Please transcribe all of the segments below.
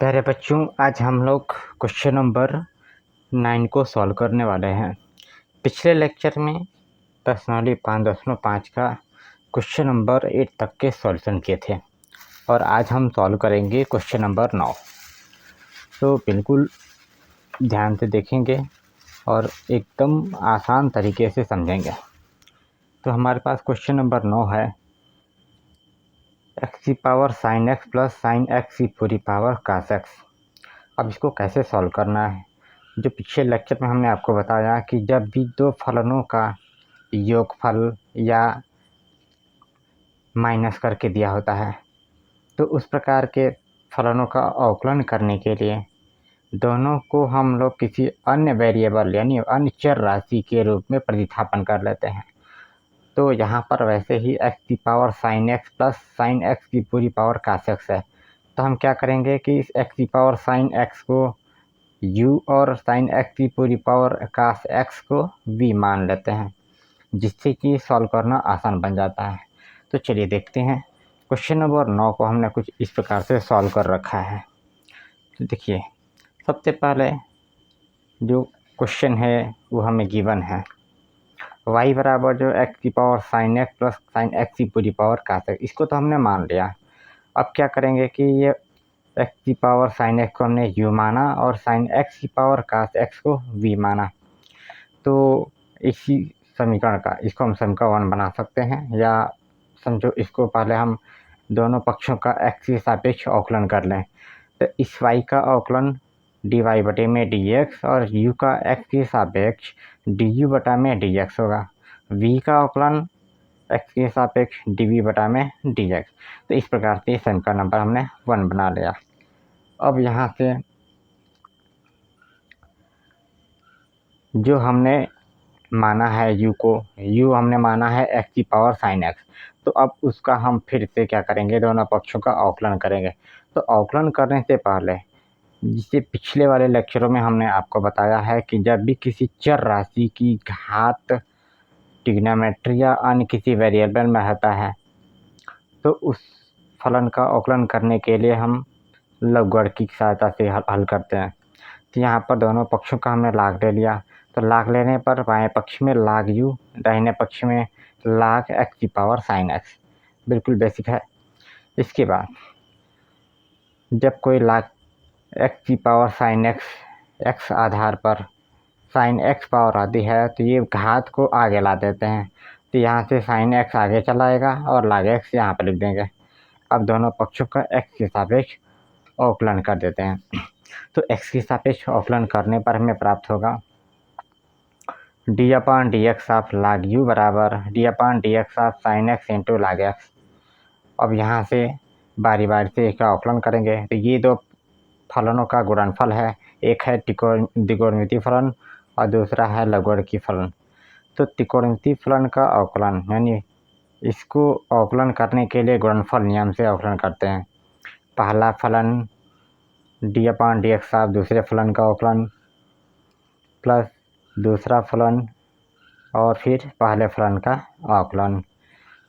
प्यारे बच्चों, आज हम लोग क्वेश्चन नंबर 9 को सॉल्व करने वाले हैं। पिछले लेक्चर में प्रश्नावली 5.5 का क्वेश्चन नंबर 8 तक के सॉल्यूशन किए थे और आज हम सॉल्व करेंगे क्वेश्चन नंबर 9। तो बिल्कुल ध्यान से देखेंगे और एकदम आसान तरीके से समझेंगे। तो हमारे पास क्वेश्चन नंबर 9 है, x की power sin x plus sin x की पूरी पावर cos x। अब इसको कैसे सॉल्व करना है? जो पिछले लेक्चर में हमने आपको बताया कि जब भी दो फलनों का योगफल या माइनस करके दिया होता है तो उस प्रकार के फलनों का अवकलन करने के लिए दोनों को हम लोग किसी अन्य वेरिएबल यानी अन्य चर राशि के रूप में प्रतिस्थापन कर लेते हैं। तो यहाँ पर वैसे ही x की power sin x plus sin x की पूरी पावर cos x है। तो हम क्या करेंगे कि इस x की पावर sin x को u और sin x की पूरी पावर cos x को v मान लेते हैं, जिससे कि सॉल्व करना आसान बन जाता है। तो चलिए देखते हैं। क्वेश्चन नंबर 9 को हमने कुछ इस प्रकार से सॉल्व कर रखा है। तो देखिए, सबसे पहले जो क्वेश्चन है वो हमें गिवन है y बराबर जो x की power sin x plus sin x की पूरी पावर cos x, इसको तो हमने मान लिया। अब क्या करेंगे कि ये x की पावर sin x को हमने u माना और sin x की पावर cos x को v माना। तो इसी समीकरण का इसको हम समीकरण बना सकते हैं, या समझो इसको पहले हम दोनों पक्षों का x के सापेक्ष अवकलन कर लें। तो इस y का अवकलन dy बटे में dx और u का x के सापेक्ष du बटा में dx होगा। v का अवकलन x के सापेक्ष dv बटा में dx। तो इस प्रकार से समीकरण नंबर हमने 1 बना लिया। अब यहाँ से जो हमने माना है u हमने माना है x की पावर sin x, तो अब उसका हम फिर से क्या करेंगे, दोनों पक्षों का अवकलन करेंगे। तो अवकलन करने से पहले, जिसे पिछले वाले लेक्चरों में हमने आपको बताया है कि जब भी किसी चर राशि की घात ट्रिग्नोमेट्री या अन्य किसी वेरिएबल में होता है तो उस फलन का अवकलन करने के लिए हम लघुगणक की सहायता से हल करते हैं। तो यहाँ पर दोनों पक्षों का हमने लाग ले लिया। तो लाग लेने पर बाएं पक्ष में लाग u, दाहिने पक्ष में लाग x की पावर sin x, बिल्कुल बेसिक है। इसके बाद जब कोई लाग x की पावर sin x आधार पर sin x पावर आती है तो ये घात को आगे ला देते हैं। तो यहाँ से sin x आगे चला आएगा और लाग x यहाँ पर लिख देंगे। अब दोनों पक्षों का x के सापेक्ष अवकलन कर देते हैं। तो x के सापेक्ष अवकलन करने पर हमें प्राप्त होगा d/dx ऑफ log u बराबर d/dx of sin x into log x। अब यहाँ से बारी बारी से इसका अवकलन करेंगे। तो ये दो फलनों का गुणनफल है, एक है त्रिकोणमितीय फलन और दूसरा है लघुगणकीय फलन। तो त्रिकोणमितीय फलन का अवकलन यानी इसको अवकलन करने के लिए गुणनफल नियम से अवकलन करते हैं। पहला फलन d/dx ऑफ दूसरे फलन का अवकलन प्लस दूसरा फलन और फिर पहले फलन का अवकलन,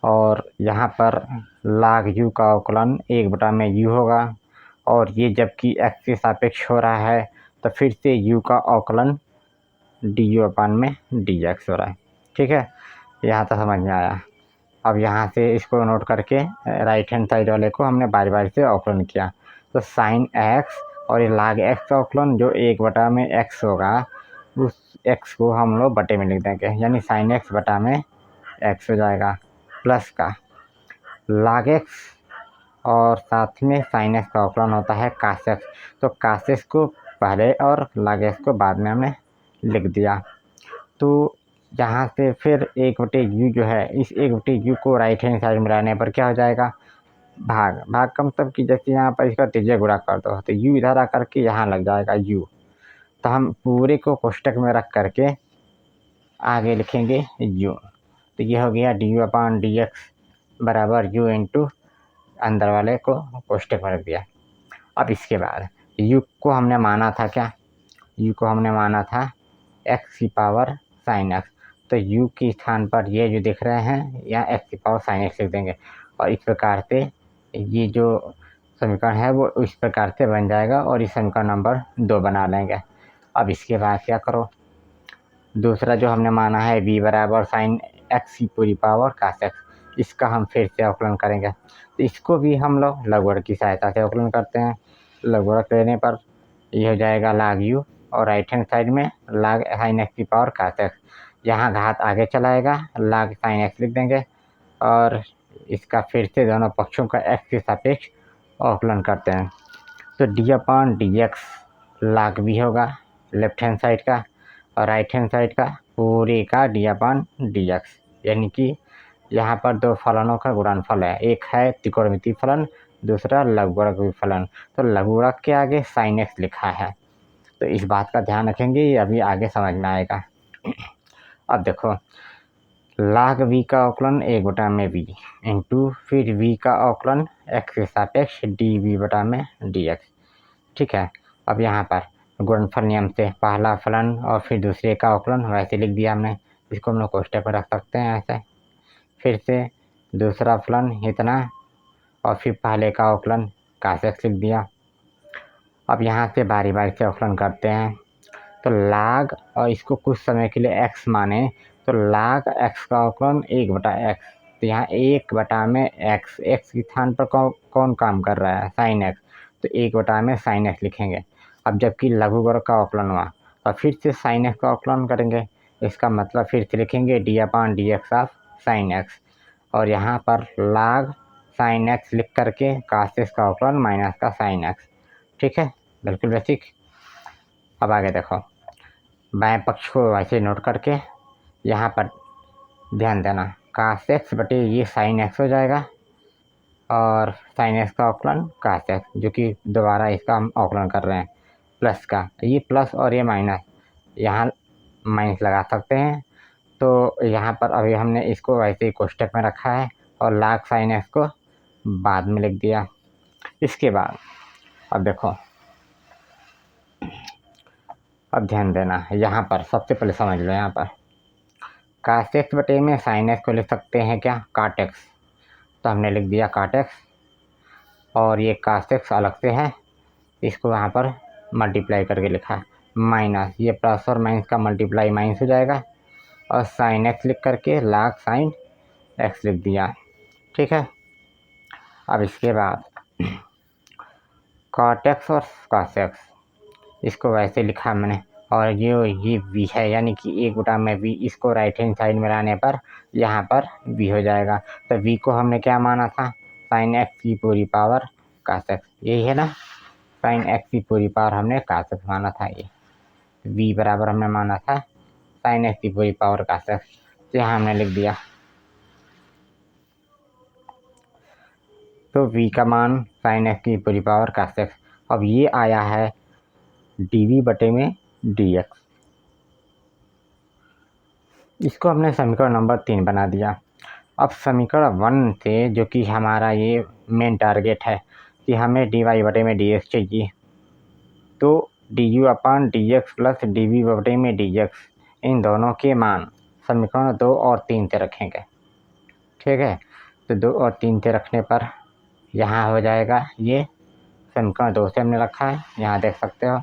और यहाँ पर log u का अवकलन 1/u होगा। और ये जबकि x के सापेक्ष हो रहा है तो फिर से u का अवकलन du/dx हो रहा है। ठीक है, यहाँ तक समझ में आया। अब यहाँ से इसको नोट करके राइट हैंड साइड वाले को हमने बारी बारी से अवकलन किया। तो sin x और ये log x का अवकलन जो 1/x होगा, उस x को हम लोग बटे में लिख देंगे, यानी sin x बटा में x हो जाएगा प्लस का log x और साथ में sin x का अवकलन होता है cos x। तो cos x को पहले और log x को बाद में हमने लिख दिया। तो यहाँ से फिर 1/u जो है, इस 1/u को राइट हैंड साइड में लाने पर क्या हो जाएगा, भाग का मतलब कि जैसे यहाँ पर इसका त्रिज्या गुणा कर दो तो u इधर आकर के यहाँ लग जाएगा u। तो हम पूरे को कोष्टक में रख करके आगे लिखेंगे u। तो ये हो गया du/dx बराबर u इंटू अंदर वाले को कोष्टक में रख दिया। अब इसके बाद u को हमने माना था क्या, u को हमने माना था x की पावर sin x। तो u के स्थान पर ये जो दिख रहे हैं यहाँ x की पावर sin x लिख देंगे। और इस प्रकार से ये जो समीकरण है वो इस प्रकार से बन जाएगा और इस समीकरण नंबर 2 बना लेंगे। अब इसके बाद क्या करो, दूसरा जो हमने माना है v बराबर साइन एक्स की पूरी पावर कास एक्स, इसका हम फिर से अवकलन करेंगे। तो इसको भी हम लोग लघुगणक की सहायता से अवकलन करते हैं। लघुगणक लेने पर ये हो जाएगा लाग यू और राइट हैंड साइड में लाग साइन एक्स की पावर कास एक्स, यहाँ घात आगे चलाएगा, लाग साइन एक्स लिख देंगे और इसका फिर से दोनों पक्षों का एक्स के सापेक्ष अवकलन करते हैं। तो d/dx लाग भी होगा लेफ्ट हैंड साइड का और राइट हैंड साइड का पूरे का d/dx, यानी कि यहाँ पर दो फलनों का गुणनफल है, एक है त्रिकोणमितीय फलन, दूसरा लघुगणक फलन। तो लघुगणक के आगे साइन एक्स लिखा है, तो इस बात का ध्यान रखेंगे, ये अभी आगे समझ में आएगा। अब देखो, लाग v का अवकलन 1/v इंटू फिर v का अवकलन x के सापेक्ष dv/dx। ठीक है, अब यहाँ पर गुणनफल नियम से पहला फलन और फिर दूसरे का अवकलन वैसे लिख दिया हमने, इसको हम लोग कोष्टक में रख सकते हैं ऐसे। फिर से दूसरा फलन इतना और फिर पहले का अवकलन कास एक्स लिख दिया। अब यहाँ से बारी बारी से अवकलन करते हैं। तो लाग और इसको कुछ समय के लिए x माने तो लाग x का अवकलन 1/x, तो यहाँ 1 में x के स्थान पर कौन काम कर रहा है, साइन x, तो 1 में साइन x लिखेंगे। अब जबकि लघुगणक का अवकलन हुआ और फिर से साइन x का अवकलन करेंगे, इसका मतलब फिर से लिखेंगे d/dx ऑफ साइन x और यहाँ पर लाग साइन x लिख करके कास x का अवकलन माइनस का साइन x। ठीक है, बिल्कुल बेसिक। अब आगे देखो, बाएं पक्ष को वैसे नोट करके यहाँ पर ध्यान देना, कास एक्स बटे ये साइन एक्स हो जाएगा और साइन एक्स का अवकलन कास एक्स, जो कि दोबारा इसका हम अवकलन कर रहे हैं प्लस का, ये प्लस और ये माइनस, यहाँ माइनस लगा सकते हैं। तो यहाँ पर अभी हमने इसको वैसे ही कोष्टक में रखा है और लाग साइन एक्स को बाद में लिख दिया। इसके बाद अब देखो, अब ध्यान देना, यहाँ पर सबसे पहले समझ लो, यहाँ पर कास एक्स बटे में साइन एक्स को लिख सकते हैं क्या, काट एक्स, तो हमने लिख दिया काट एक्स और ये कास एक्स अलग से है, इसको यहाँ पर मल्टीप्लाई करके लिखा, माइनस ये प्लस और माइनस का मल्टीप्लाई माइनस हो जाएगा और साइन एक्स लिख करके लाग साइन एक्स लिख दिया। ठीक है, अब इसके बाद काट एक्स और कास एक्स, इसको वैसे लिखा मैंने और ये v है, यानी कि 1/v, इसको राइट हैंड साइड में लाने पर यहाँ पर v हो जाएगा। तो v को हमने क्या माना था, साइन एक्स की पूरी पावर कास एक्स, यही है ना, साइन एक्स की पूरी पावर हमने कास एक्स माना था, ये v बराबर हमने माना था साइन एक्स की पूरी पावर कास एक्स, तो यहाँ हमने लिख दिया। तो v का मान साइन एक्स की पूरी पावर कास एक्स, अब ये आया है dv/dx, इसको हमने समीकरण नंबर 3 बना दिया। अब समीकरण 1 से, जो कि हमारा ये मेन टारगेट है कि हमें dy/dx चाहिए, तो du/dx प्लस dv/dx, इन दोनों के मान समीकरण 2 और 3 से रखेंगे। ठीक है, तो 2 और 3 से रखने पर यहाँ हो जाएगा, ये समीकरण 2 से हमने रखा है, यहाँ देख सकते हो,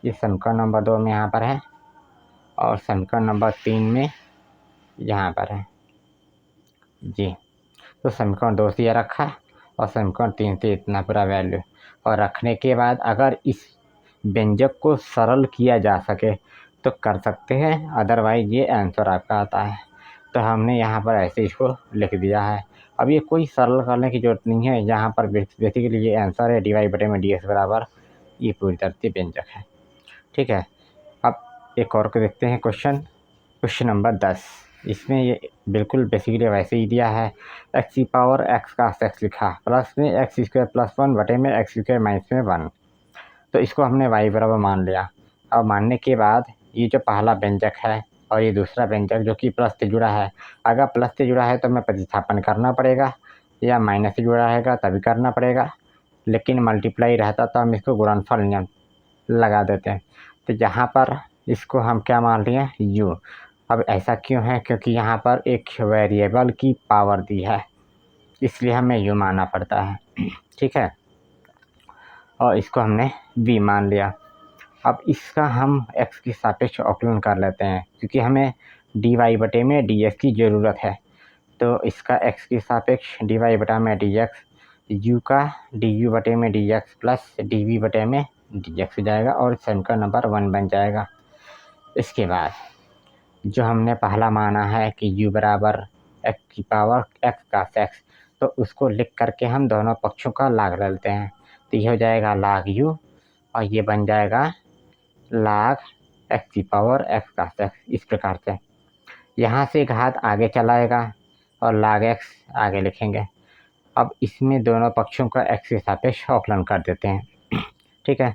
ये समीकरण नंबर 2 में यहाँ पर है और समीकरण नंबर 3 में यहाँ पर है जी। तो समीकरण 2 से यह रखा और समीकरण 3 से इतना पूरा वैल्यू, और रखने के बाद अगर इस व्यंजक को सरल किया जा सके तो कर सकते हैं, अदरवाइज ये आंसर आपका आता है। तो हमने यहाँ पर ऐसे इसको लिख दिया है। अब ये कोई सरल करने की ज़रूरत नहीं है, यहाँ पर बेसिकली ये आंसर है dy/dx बराबर ये पूरी तरह से व्यंजक है। ठीक है, अब एक और को देखते हैं, क्वेश्चन नंबर 10। इसमें ये बिल्कुल बेसिकली वैसे ही दिया है, x की पावर x का x लिखा, प्लस में x² + 1 बटे में x² - 1, तो इसको हमने y बराबर मान लिया। अब मानने के बाद ये जो पहला व्यंजक है और ये दूसरा व्यंजक जो कि प्लस से जुड़ा है, अगर प्लस से जुड़ा है तो हमें प्रतिस्थापन करना पड़ेगा, या माइनस से जुड़ा रहेगा तभी करना पड़ेगा, लेकिन मल्टीप्लाई रहता तो हम इसको गुणनफल नियम लगा देते हैं। तो यहाँ पर इसको हम क्या मान लिए, u। अब ऐसा क्यों है, क्योंकि यहाँ पर एक वेरिएबल की पावर दी है, इसलिए हमें u मानना पड़ता है। ठीक है, और इसको हमने v मान लिया। अब इसका हम x के सापेक्ष अवकलन कर लेते हैं क्योंकि हमें dy बटे में dx की ज़रूरत है। तो इसका x के सापेक्ष dy बटा में dx, u का du बटे में dx प्लस dv बटे में dx हो जाएगा और समीकरण नंबर 1 बन जाएगा। इसके बाद जो हमने पहला माना है कि u बराबर x की पावर x का x, तो उसको लिख करके हम दोनों पक्षों का लाग लेते हैं। तो ये हो जाएगा लाग u और ये बन जाएगा लाग x की पावर x का x। इस प्रकार से यहाँ से घात आगे चलाएगा और लाग x आगे लिखेंगे। अब इसमें दोनों पक्षों का x के सापेक्ष अवकलन कर देते हैं। ठीक है,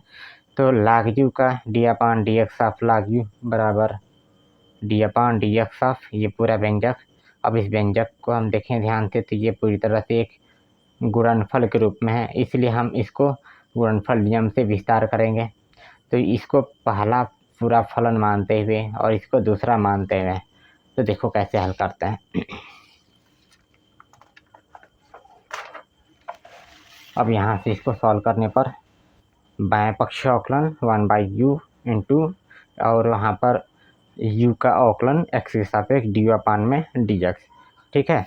तो लाग u का d/dx ऑफ लाग u बराबर d/dx ऑफ ये पूरा व्यंजक। अब इस व्यंजक को हम देखें ध्यान से तो ये पूरी तरह से एक गुणनफल के रूप में है, इसलिए हम इसको गुणनफल नियम से विस्तार करेंगे। तो इसको पहला पूरा फलन मानते हुए और इसको दूसरा मानते हुए तो देखो कैसे हल करते हैं। अब यहाँ से इसको सॉल्व करने पर बाएं पक्ष अवकलन 1/u इंटू और वहाँ पर u का अवकलन x के सापेक्ष dy में dx, ठीक है,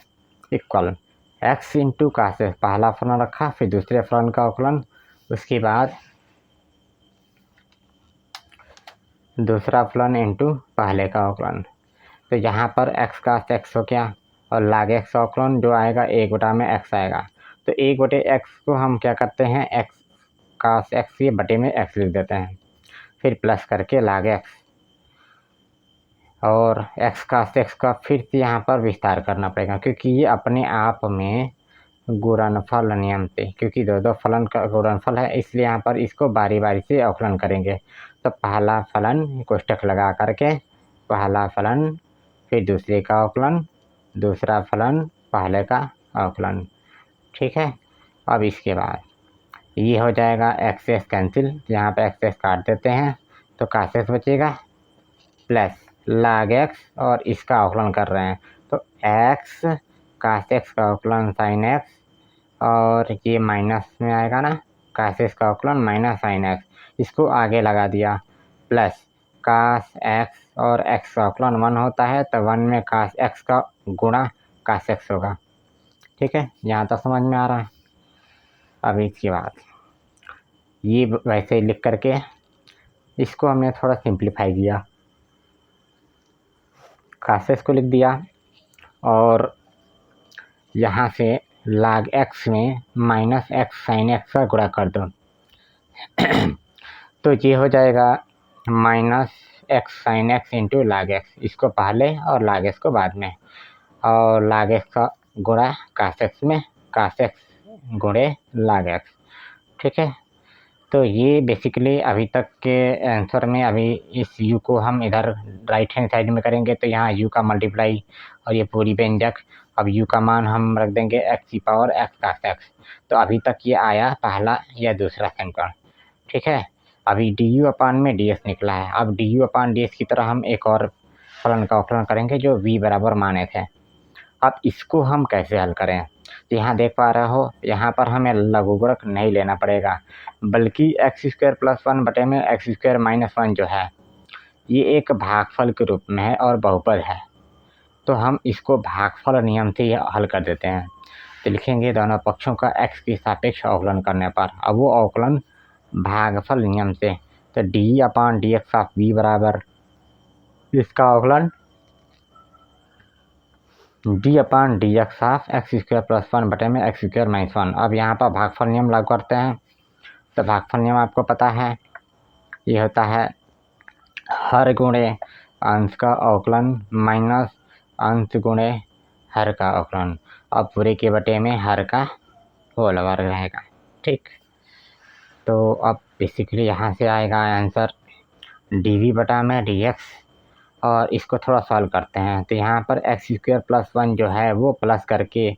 इक्वल x इंटू का से पहला फलन रखा, फिर दूसरे फलन का अवकलन, उसके बाद दूसरा फलन इंटू पहले का अवकलन। तो यहाँ पर x का x हो गया और लाग x अवकलन जो आएगा 1 में x आएगा। तो 1/x को हम क्या करते हैं, x का x ये बटे में x लिख देते हैं, फिर प्लस करके लाग x और x का x का फिर से यहाँ पर विस्तार करना पड़ेगा क्योंकि ये अपने आप में गुणनफल नियम से, क्योंकि दो फलन का गुणनफल है इसलिए यहाँ पर इसको बारी बारी से अवकलन करेंगे। तो पहला फलन कोष्ठक लगा करके पहला फलन, फिर दूसरे का अवकलन, दूसरा फलन, पहले का अवकलन, ठीक है। अब इसके बाद ये हो जाएगा एक्स एक्स कैंसिल, यहाँ पे एक्स एक्स काट देते हैं तो काश एक्स बचेगा प्लस लाग एक्स और इसका अवकलन कर रहे हैं तो एक्स काश एक्स का अवकलन साइन एक्स और ये माइनस में आएगा ना, काश एक्स का अवकलन माइनस साइन एक्स, इसको आगे लगा दिया प्लस काश एक्स और एक्स का अवकलन 1 होता है तो 1 में काश एक्स का गुणा काश एक्स होगा, ठीक है। यहाँ तक समझ में आ रहा है। अब इसके बाद ये वैसे ही लिख करके इसको हमने थोड़ा सिंप्लीफाई किया, काश एक्स को लिख दिया और यहाँ से लाग एक्स में माइनस एक्स साइन एक्स का गुणा कर दो तो ये हो जाएगा minus x sine x into लाग एक्स, इसको पहले और लाग एक्स को बाद में, और लाग एक्स का गुणा काश एक्स में, काश एक्स गुणे लाग एक्स, ठीक है। तो ये बेसिकली अभी तक के आंसर में अभी इस u को हम इधर राइट हैंड साइड में करेंगे तो यहाँ u का मल्टीप्लाई और ये पूरी व्यंजक, अब u का मान हम रख देंगे x की पावर x का x। तो अभी तक ये आया पहला या दूसरा समीकरण, ठीक है। अभी du/में dx निकला है, अब du/dx की तरह हम एक और फलन का अवकलन करेंगे जो v बराबर माने थे। अब इसको हम कैसे हल करें, यहाँ देख पा रहे हो यहाँ पर हमें लघुगणक नहीं लेना पड़ेगा बल्कि x² + 1 बटे में x² - 1 जो है ये एक भागफल के रूप में है और बहुपद है, तो हम इसको भागफल नियम से हल कर देते हैं। तो लिखेंगे दोनों पक्षों का x के सापेक्ष अवकलन करने पर, अब वो अवकलन भागफल नियम से, तो d/dx ऑफ v बराबर इसका अवकलन d/dx ऑफ x² + 1 बटे में x² - 1। अब यहाँ पर भागफल नियम लागू करते हैं, तो भागफल नियम आपको पता है ये होता है हर गुणे अंश का अवकलन माइनस अंश गुणे हर का अवकलन, अब पूरे के बटे में हर का होल वर्ग रहेगा, ठीक। तो अब बेसिकली यहाँ से आएगा आंसर dv बटा में dx और इसको थोड़ा सॉल्व करते हैं तो यहाँ पर x² + 1 जो है वो प्लस करके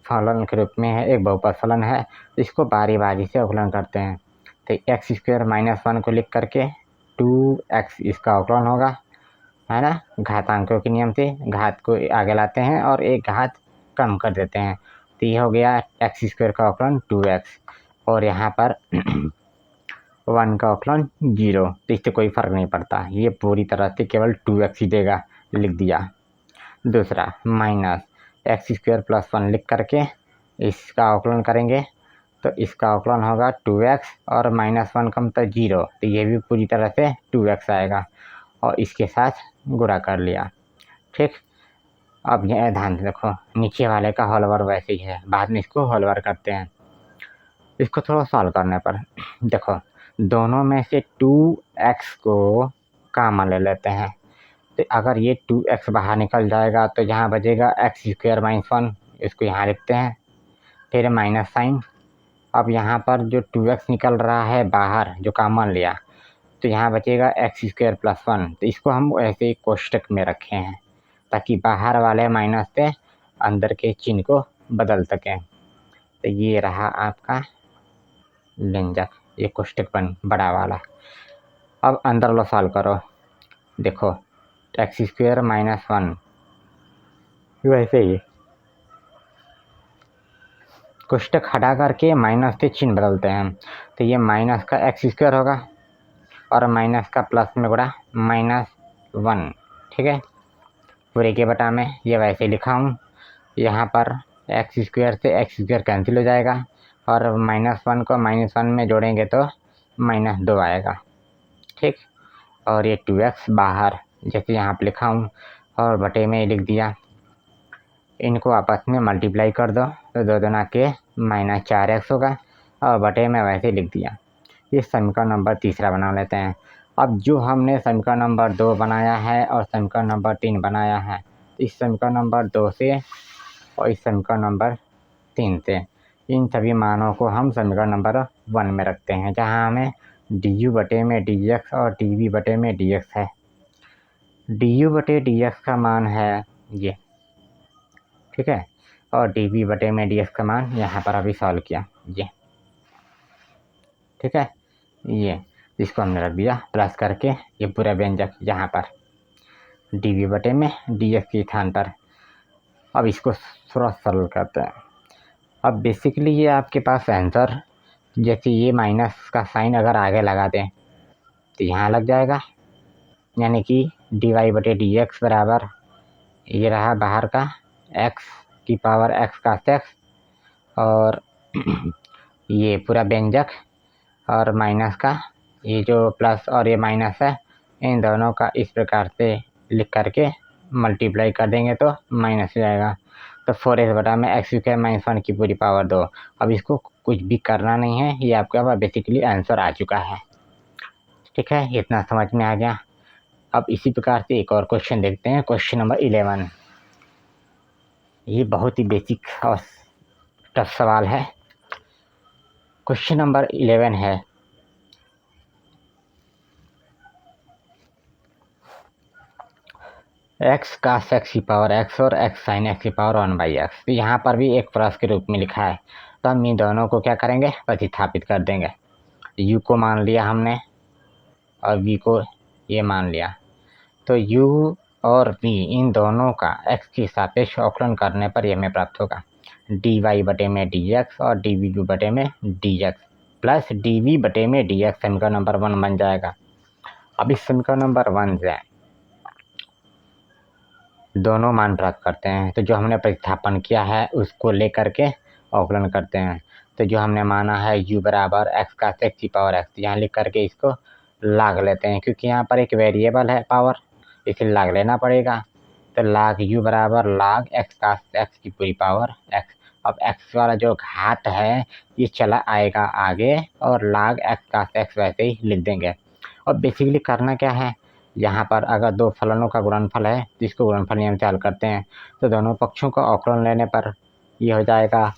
फलन के रूप में है, एक बहुपद फलन है, तो इसको बारी बारी से अवकलन करते हैं। तो x² - 1 को लिख करके 2x इसका अवकलन होगा, है ना, घातांकों के नियम से घात को आगे लाते हैं और एक घात कम कर देते हैं, तो ये हो गया x² का अवकलन 2x और यहाँ पर 1 का अवकलन 0, तो इससे कोई फ़र्क नहीं पड़ता, ये पूरी तरह से केवल 2x ही देगा, लिख दिया। दूसरा माइनस x² + 1 लिख करके इसका अवकलन करेंगे तो इसका अवकलन होगा 2x और -1 कम तो 0, तो ये भी पूरी तरह से 2x आएगा और इसके साथ गुणा कर लिया। ठीक, अब ये ध्यान से देखो, नीचे वाले का होल ओवर वैसे ही है, बाद में इसको होल ओवर करते हैं। इसको थोड़ा सॉल्व करने पर देखो, दोनों में से 2x को कॉमन ले लेते हैं, तो अगर ये 2x बाहर निकल जाएगा तो यहाँ बचेगा x² - 1, इसको यहाँ लिखते हैं, फिर माइनस साइन। अब यहाँ पर जो 2x निकल रहा है बाहर, जो कॉमन लिया, तो यहाँ बचेगा x² + 1, तो इसको हम ऐसे ही कोष्टक में रखे हैं ताकि बाहर वाले माइनस से अंदर के चिन्ह को बदल सकें। तो ये रहा आपका व्यंजक, ये कोष्टक बन बड़ा वाला। अब अंदर लो सॉल्व करो, देखो x² - 1 वैसे ही कोष्टक हटा करके माइनस से चिन्ह बदलते हैं, तो ये माइनस का x² होगा और माइनस का प्लस में गुणा -1। ठीक है, पूरे के बटा में ये वैसे लिखा हूँ, यहाँ पर x² से x² कैंसिल हो जाएगा और -1 को -1 में जोड़ेंगे तो -2 आएगा। ठीक, और ये 2x बाहर जैसे यहाँ पर लिखा हूँ और बटे में लिख दिया, इनको आपस में मल्टीप्लाई कर दो तो 2 दूना के -4x होगा और बटे में वैसे लिख दिया। ये समीकरण नंबर तीसरा बना लेते हैं। अब जो हमने समीकरण नंबर 2 बनाया है और समीकरण नंबर 3 बनाया है, इस समीकरण नंबर 2 से और इस समीकरण नंबर 3 से इन सभी मानों को हम समीकरण नंबर 1 में रखते हैं, जहां हमें du/dx और dv/dx है। du/dx का मान है ये, ठीक है, और dv/dx का मान यहाँ पर अभी सॉल्व किया ये, ठीक है, ये इसको हमने रख दिया प्लस करके ये पूरा व्यंजक यहाँ पर dv/dx के स्थान पर। अब इसको थोड़ा सरल करते हैं। अब बेसिकली ये आपके पास आंसर, जैसे ये माइनस का साइन अगर आगे लगा दें तो यहाँ लग जाएगा, यानी कि dy/dx बराबर ये रहा बाहर का x का x और ये पूरा व्यंजक और माइनस का ये जो प्लस और ये माइनस है, इन दोनों का इस प्रकार से लिख करके मल्टीप्लाई कर देंगे तो माइनस हो जाएगा। तो 4x बटा में x² - 1 की पूरी पावर 2। अब इसको कुछ भी करना नहीं है, ये आपका बेसिकली आंसर आ चुका है। ठीक है, इतना समझ में आ गया। अब इसी प्रकार से एक और क्वेश्चन देखते हैं, क्वेश्चन नंबर 11। ये बहुत ही बेसिक और टफ सवाल है। क्वेश्चन नंबर 11 है, x cos x की पावर x और x sin x की पावर 1/x। तो यहाँ पर भी एक प्लस के रूप में लिखा है, तो हम इन दोनों को क्या करेंगे, प्रतिस्थापित कर देंगे। u को मान लिया हमने और v को ये मान लिया, तो u और v इन दोनों का x के सापेक्ष अवकलन करने पर ये हमें प्राप्त होगा dy/dx और dv/dx प्लस dv/dx समीकरण नंबर 1 बन जाएगा। अब इस समीकरण नंबर 1 से दोनों मान प्राप्त करते हैं, तो जो हमने प्रतिस्थापन किया है उसको लेकर के अवकलन करते हैं। तो जो हमने माना है u बराबर x cos x की पावर x, यहाँ लिख करके इसको लाग लेते हैं, क्योंकि यहाँ पर एक वेरिएबल है पावर, इसे लाग लेना पड़ेगा। तो लाग u बराबर लाग x cos x की पूरी पावर x। अब x वाला जो घात है ये चला आएगा आगे और लाग x cos x वैसे ही लिख देंगे। और बेसिकली करना क्या है, यहाँ पर अगर दो फलनों का गुणनफल है तो इसको गुणनफल नियम से हल करते हैं, तो दोनों पक्षों का अवकलन लेने पर ये हो जाएगा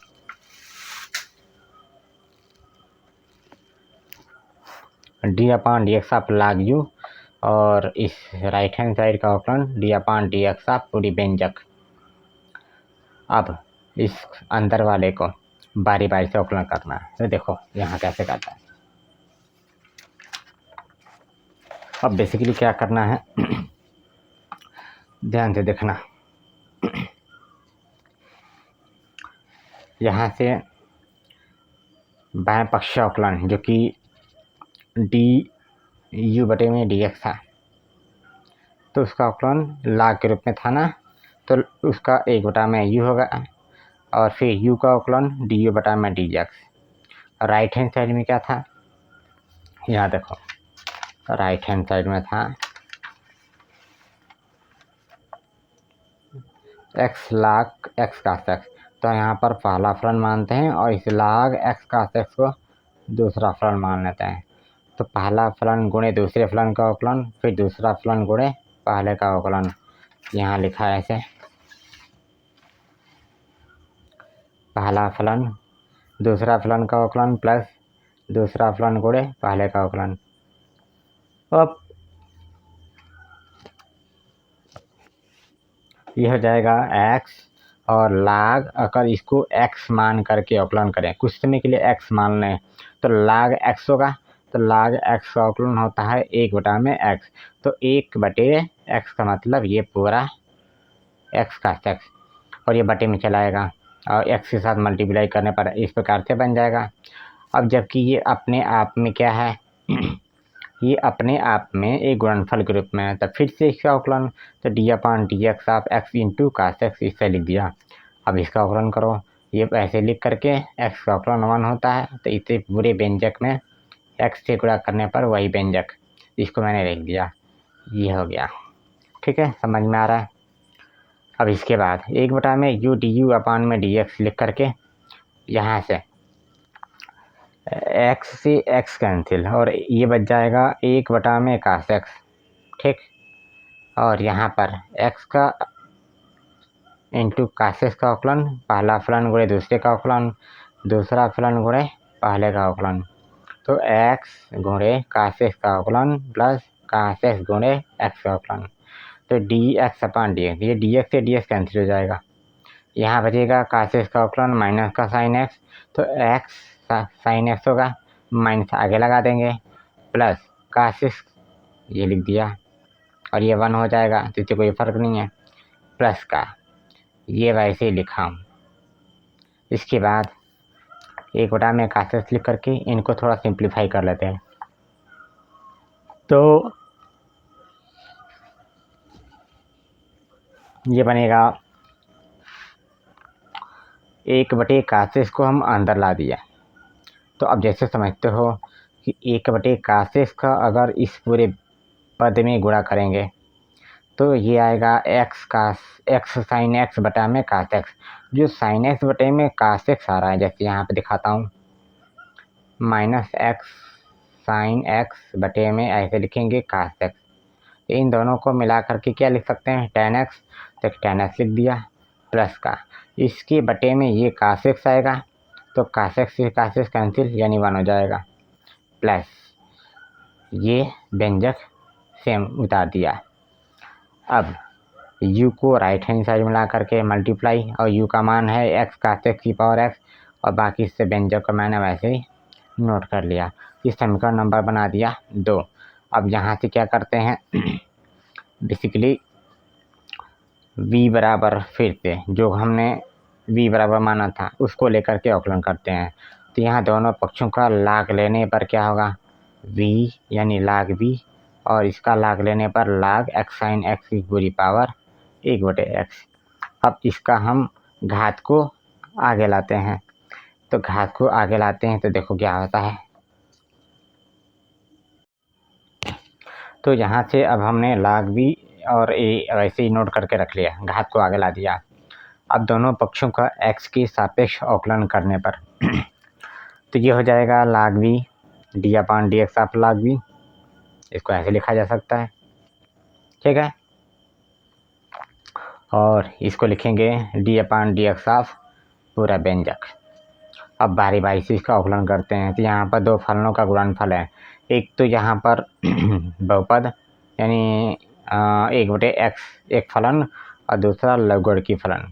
d/dx ऑफ log u और इस राइट हैंड साइड का अवकलन d/dx ऑफ पूरी व्यंजक। अब इस अंदर वाले को बारी बारी से अवकलन करना है, तो देखो यहाँ कैसे करता है। अब बेसिकली क्या करना है, ध्यान से देखना, यहाँ से बाएं पक्ष अवकलन जो कि डी यू बटे में डी एक्स था, तो उसका अवकलन लाग के रूप में था ना, तो उसका 1/u होगा और फिर u का अवकलन डी यू बटा में D x. Right hand side में क्या था, यहाँ देखो राइट हैंड साइड में था x लाग x कास x, तो यहाँ पर पहला फलन मानते हैं और इस लाग x कास x को दूसरा फलन मान लेते हैं। तो पहला फलन गुणे दूसरे फलन का अवकलन, फिर दूसरा फलन गुणे पहले का अवकलन, यहाँ लिखा है ऐसे, पहला फलन दूसरा फलन का अवकलन प्लस दूसरा फलन गुणे पहले का अवकलन। अब यह हो जाएगा x और लाग, अगर इसको x मान करके अवकलन करें, कुछ समय के लिए x मान लें तो लाग x होगा, तो लाग x का अवकलन होता है 1/x, तो 1/x का मतलब ये पूरा x का x, और ये बटे में चलाएगा और x के साथ मल्टीप्लाई करने पर इस प्रकार से बन जाएगा। अब जबकि ये अपने आप में क्या है ये अपने आप में एक गुणनफल के रूप में है, तब फिर से इसका अवकलन, तो d/dx of x into cos x इससे लिख दिया। अब इसका अवकलन करो, ये ऐसे लिख करके x का अवकलन 1 होता है, तो इसे पूरे व्यंजक में x से गुणा करने पर वही व्यंजक, इसको मैंने लिख दिया, ये हो गया। ठीक है, समझ में आ रहा है। अब इसके बाद 1 में u du अपान में dx लिख करके यहाँ से x से x कैंसिल और ये बच जाएगा 1 में कास x। ठीक, और यहाँ पर x का इंटू कास x का अवकलन, पहला फलन गुणे दूसरे का अवकलन, दूसरा फलन गुणे पहले का अवकलन, तो x गुणे कास x का अवकलन प्लस कास x गुणे x का अवकलन, तो dx अपान dx, ये dx से dx कैंसिल हो जाएगा, यहाँ बचेगा कास x का अवकलन माइनस का साइन x, तो x साइन x होगा, माइनस आगे लगा देंगे प्लस कास x ये लिख दिया और ये 1 हो जाएगा, तो इससे कोई फर्क नहीं है, प्लस का ये वैसे ही लिखा हूँ। इसके बाद 1 में कास x लिख करके इनको थोड़ा सिंप्लीफाई कर लेते हैं, तो ये बनेगा 1/कास x को हम अंदर ला दिया, तो अब जैसे समझते हो कि 1/कास x का अगर इस पूरे पद में गुणा करेंगे तो ये आएगा x साइन x बटा में कास x, जो साइन x बटे में कास x आ रहा है, जैसे यहाँ पे दिखाता हूँ, माइनस x साइन x बटे में ऐसे लिखेंगे कास x, इन दोनों को मिला करके क्या लिख सकते हैं tan x, तो tan x लिख दिया प्लस का इसके बटे में ये कास x आएगा, तो कास x से कास x कैंसिल यानी 1 हो जाएगा, प्लस ये व्यंजक सेम उतार दिया। अब u को राइट हैंड साइड में ला करके मल्टीप्लाई, और u का मान है x कास x की पावर x, और बाकी से व्यंजक को मैंने वैसे ही नोट कर लिया, इस समीकरण नंबर बना दिया 2। अब यहाँ से क्या करते हैं बेसिकली v बराबर, फिर से जो हमने v बराबर माना था उसको लेकर के अवकलन करते हैं, तो यहाँ दोनों पक्षों का लाग लेने पर क्या होगा v यानी लाग v, और इसका लाग लेने पर लाग x साइन x की पूरी पावर 1/x। अब इसका हम घात को आगे लाते हैं, तो घात को आगे लाते हैं तो देखो क्या होता है, तो यहाँ से अब हमने लाग v और a वैसे ही नोट करके रख लिया, घात को आगे ला दिया। अब दोनों पक्षों का x के सापेक्ष अवकलन करने पर तो ये हो जाएगा लाग v d/dx ऑफ लाग v, इसको ऐसे लिखा जा सकता है। ठीक है, और इसको लिखेंगे d/dx ऑफ पूरा व्यंजक। अब बारी बारी से इसका अवकलन करते हैं, तो यहाँ पर 2 फलनों का गुणनफल है, एक तो यहाँ पर बहुपद यानी 1/x एक फलन और दूसरा लघुगणकी फलन,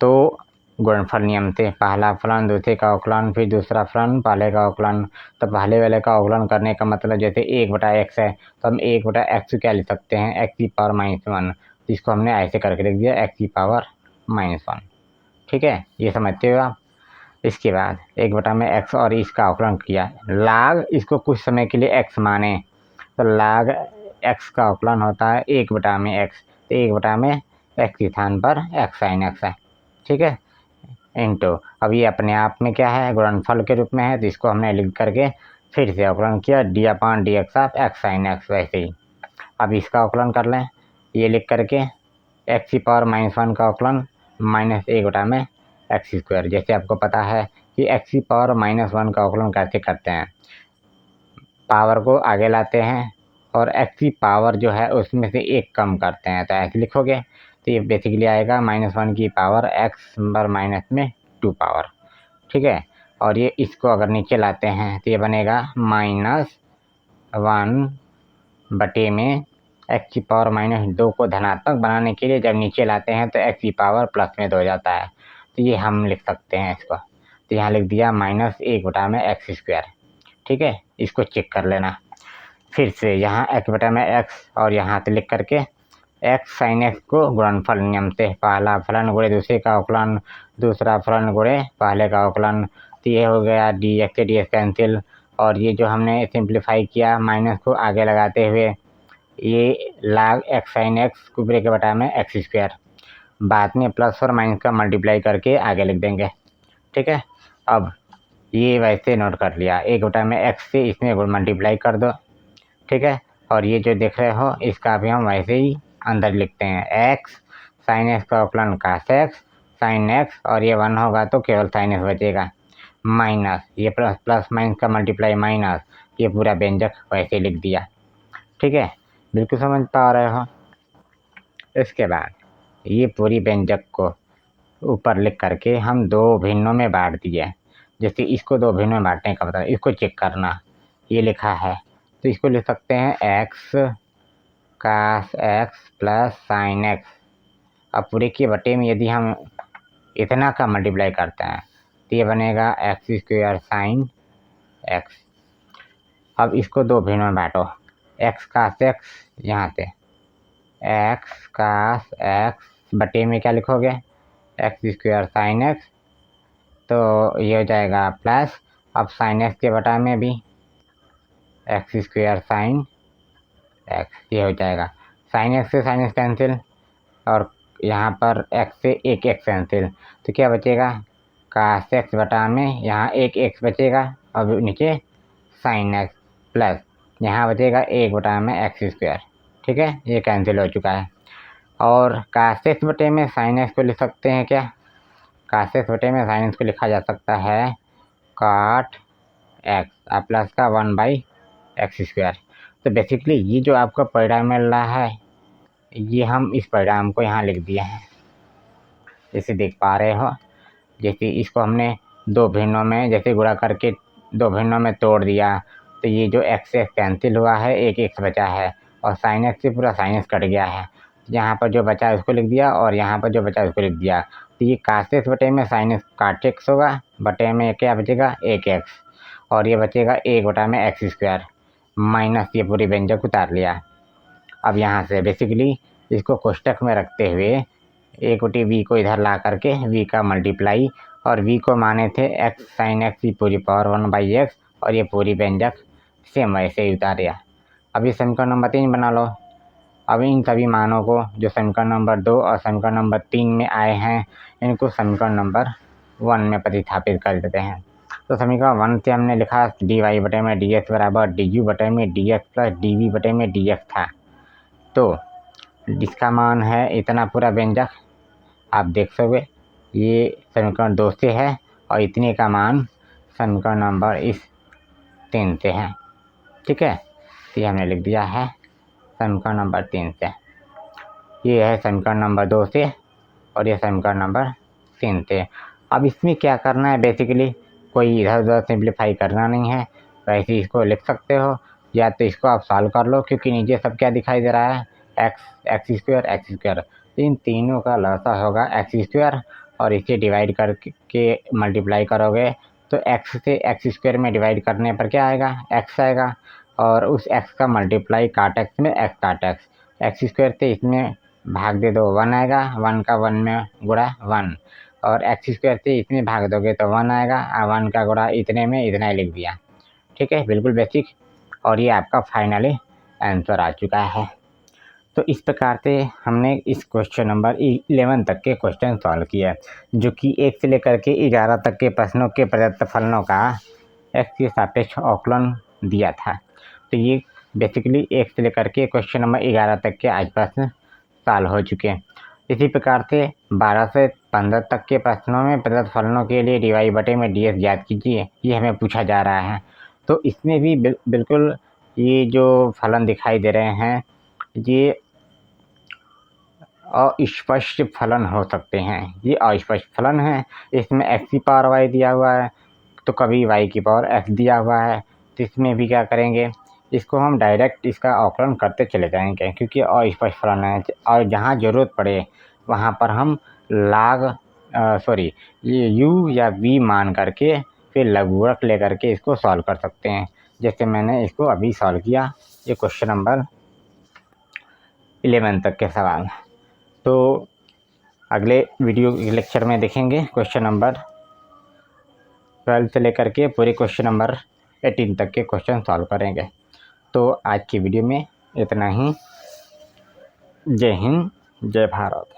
तो गुणनफल नियम से पहला फलन दूसरे का अवकलन, फिर दूसरा फलन पहले का अवकलन, तो पहले वाले का अवकलन करने का मतलब जैसे 1/x है तो हम 1/x क्या लिख सकते हैं x की पावर -1, तो इसको हमने ऐसे करके लिख दिया x की पावर -1। ठीक है, ये समझते हो आप। इसके बाद 1/x और इसका अवकलन किया। लाग इसको कुछ समय के लिए x माने तो लाग x का अवकलन होता है 1/x। तो 1/x के स्थान पर x sin x है, ठीक है, इंटू अब ये अपने आप में क्या है, गुणनफल के रूप में है, तो इसको हमने लिख करके फिर से अवकलन किया d/dx of x sin x। वैसे ही अब इसका अवकलन कर लें, ये लिख करके x⁻−1 का अवकलन -1/x²। जैसे आपको पता है कि x⁻−1 का अवकलन कैसे करते हैं, पावर को आगे लाते हैं और x की पावर जो है उसमें से 1 कम करते हैं, तो ऐसे लिखोगे तो ये बेसिकली आएगा -1 की पावर x/-2 पावर, ठीक है। और ये इसको अगर नीचे लाते हैं तो ये बनेगा -1 x⁻−2 को धनात्मक बनाने के लिए जब नीचे लाते हैं तो x की पावर प्लस में 2 हो जाता है, तो ये हम लिख सकते हैं इसको। तो यहाँ लिख दिया -1/x², ठीक है। इसको चेक कर लेना फिर से, यहाँ x/x और यहाँ से लिख करके x sin x को गुणनफल नियम से पहला फलन गुणे दूसरे का अवकलन, दूसरा फलन गुणे पहले का अवकलन, तो ये हो गया dx से dx कैंसिल। और ये जो हमने सिंप्लीफाई किया माइनस को आगे लगाते हुए, ये log x sin x ऊपरे के बटा में x², बाद में प्लस और माइनस का मल्टीप्लाई करके आगे लिख देंगे, ठीक है। अब ये वैसे नोट कर लिया, 1/x से इसमें मल्टीप्लाई कर दो, ठीक है। और ये जो देख रहे हो इसका भी हम वैसे ही अंदर लिखते हैं, x sin x का अवकलन cos x sin x, और ये 1 होगा तो केवल sin x बचेगा, माइनस ये प्लस माइनस का मल्टीप्लाई माइनस, ये पूरा व्यंजक वैसे लिख दिया, ठीक है। बिल्कुल समझ पा रहे हो। इसके बाद ये पूरी व्यंजक को ऊपर लिख करके हम 2 भिन्नों में बांट दिए। जैसे इसको 2 भिन्नों में बांटने का मतलब इसको चेक करना, ये लिखा है तो इसको लिख सकते हैं x cos x plus sin x। अब पूरे के बटे में यदि हम इतना का मल्टीप्लाई करते हैं तो ये बनेगा x² sin x। अब इसको 2 भिन्नों में बांटो, x cos x यहाँ से x cos x बटे में क्या लिखोगे, x² sin x, तो ये हो जाएगा प्लस, अब sin x के बटा में भी x² sin x, ये हो जाएगा sin x से sin x कैंसिल, और यहाँ पर x से एक x कैंसिल, तो क्या बचेगा cos x बटा में यहाँ एक x बचेगा, अब नीचे sin x प्लस यहाँ बचेगा 1/x², ठीक है, ये कैंसिल हो चुका है। और cos x बटे में sin x को लिख सकते हैं क्या, cos x बटे में sin x को लिखा जा सकता है cot x प्लस का 1/x²। तो बेसिकली ये जो आपका परिणाम मिल रहा है, ये हम इस परिणाम को यहाँ लिख दिए हैं, जैसे देख पा रहे हो। जैसे इसको हमने 2 भिन्नों में जैसे गुणा करके 2 भिन्नों में तोड़ दिया, तो ये जो x से कैंसिल हुआ है, एक x बचा है, और sin x से पूरा sin x कट गया है। यहाँ पर जो बचा उसको लिख दिया और यहाँ पर जो बचा उसको लिख दिया, तो ये cos x बटे में sin x cot x होगा, बटे में क्या बचेगा एक x, और ये बचेगा 1/x² माइनस ये पूरी व्यंजक उतार लिया। अब यहाँ से बेसिकली इसको कोष्टक में रखते हुए a/v को इधर ला करके v का मल्टीप्लाई, और v को माने थे x sin x की पूरी पावर 1/x, और ये पूरी व्यंजक सेम वैसे ही उतारिया। अभी समीकरण नंबर 3 बना लो। अब इन सभी मानों को जो समीकरण नंबर 2 और समीकरण नंबर 3 में आए हैं, इनको समीकरण नंबर 1 में प्रतिस्थापित कर देते हैं। तो समीकरण 1 से हमने लिखा dy/dx बराबर du/dx प्लस dv/dx था, तो जिसका मान है इतना पूरा व्यंजक आप देख सकोगे, ये समीकरण 2 से है, और इतने का मान समीकरण नंबर इस 3 से है, ठीक है। तो ये हमने लिख दिया है समीकरण नंबर 3 से, ये है समीकरण नंबर 2 से, और ये समीकरण नंबर 3 से। अब इसमें क्या करना है, बेसिकली कोई इधर उधर सिंप्लीफाई करना नहीं है, वैसे इसको लिख सकते हो, या तो इसको आप सॉल्व कर लो, क्योंकि नीचे सब क्या दिखाई दे रहा है, x²। तो इन तीनों का लसा होगा x², और इसे डिवाइड करके मल्टीप्लाई करोगे तो x से x² में डिवाइड करने पर क्या आएगा, x आएगा, और उस x का मल्टीप्लाई काट x में x काट x, x² से इसमें भाग दे दो 1 आएगा, 1 का 1 में गुणा 1, और एक्स स्क्वायर से इसमें भाग दोगे तो 1 आएगा, 1 का गुणा इतने में इतना ही लिख दिया। ठीक है, बिल्कुल बेसिक। और ये आपका फाइनली आंसर आ चुका है। तो इस प्रकार से हमने इस क्वेश्चन नंबर 11 तक के क्वेश्चन सॉल्व किया, जो कि 1 से लेकर के 11 तक के प्रश्नों के प्रदत्त फलनों का एक्स के सापेक्ष अवकलन दिया था। तो ये बेसिकली 1 से लेकर के क्वेश्चन नंबर 11 तक के आज प्रश्न सॉल्व हो चुके हैं। इसी प्रकार से 12 से 15 तक के प्रश्नों में प्रदत्त फलनों के लिए dy बटे में ds ज्ञात कीजिए, ये हमें पूछा जा रहा है। तो इसमें भी बिल्कुल ये जो फलन दिखाई दे रहे हैं ये अस्पष्ट फलन हो सकते हैं। ये अस्पष्ट फलन है, इसमें x की पावर y दिया हुआ है तो कभी y की पावर x दिया हुआ है। तो इसमें भी क्या करेंगे, इसको हम डायरेक्ट इसका अवकलन करते चले जाएंगे, क्योंकि अस्पष्ट फलन है। और जहाँ ज़रूरत पड़े वहाँ पर हम ये u या v मान करके फिर लघुगणक लेकर के इसको सॉल्व कर सकते हैं, जैसे मैंने इसको अभी सॉल्व किया, ये क्वेश्चन नंबर 11 तक के सवाल। तो अगले वीडियो लेक्चर में देखेंगे क्वेश्चन नंबर 12 से लेकर के पूरे क्वेश्चन नंबर 18 तक के क्वेश्चन सॉल्व करेंगे। तो आज की वीडियो में इतना ही। जय हिंद, जय भारत।